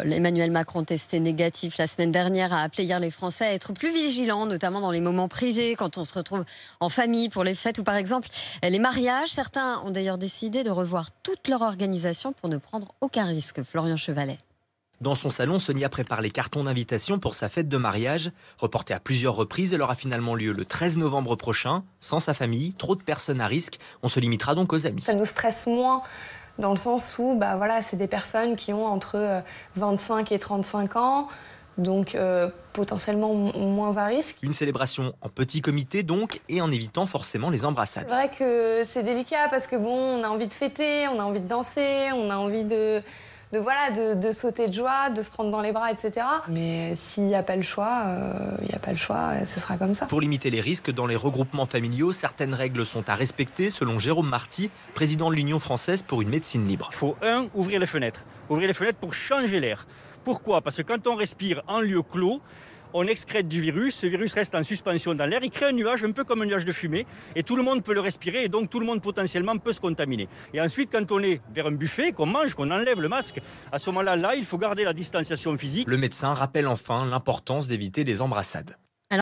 Emmanuel Macron, testé négatif la semaine dernière, a appelé hier les Français à être plus vigilants, notamment dans les moments privés, quand on se retrouve en famille pour les fêtes ou par exemple les mariages. Certains ont d'ailleurs décidé de revoir toute leur organisation pour ne prendre aucun risque. Florian Chevalet. Dans son salon, Sonia prépare les cartons d'invitation pour sa fête de mariage. Reportée à plusieurs reprises, elle aura finalement lieu le 13 novembre prochain. Sans sa famille, trop de personnes à risque. On se limitera donc aux amis. Ça nous stresse moins dans le sens où voilà, c'est des personnes qui ont entre 25 et 35 ans. Donc potentiellement moins à risque. Une célébration en petit comité donc et en évitant forcément les embrassades. C'est vrai que c'est délicat parce que on a envie de fêter, on a envie de danser, on a envie de sauter de joie, de se prendre dans les bras, etc. Mais s'il n'y a pas le choix, ce sera comme ça. Pour limiter les risques dans les regroupements familiaux, certaines règles sont à respecter selon Jérôme Marty, président de l'Union française pour une médecine libre. Il faut ouvrir les fenêtres. Ouvrir les fenêtres pour changer l'air. Pourquoi ? Parce que quand on respire en lieu clos, on excrète du virus, ce virus reste en suspension dans l'air, il crée un nuage, un peu comme un nuage de fumée, et tout le monde peut le respirer, et donc tout le monde potentiellement peut se contaminer. Et ensuite, quand on est vers un buffet, qu'on mange, qu'on enlève le masque, à ce moment-là, il faut garder la distanciation physique. Le médecin rappelle enfin l'importance d'éviter les embrassades.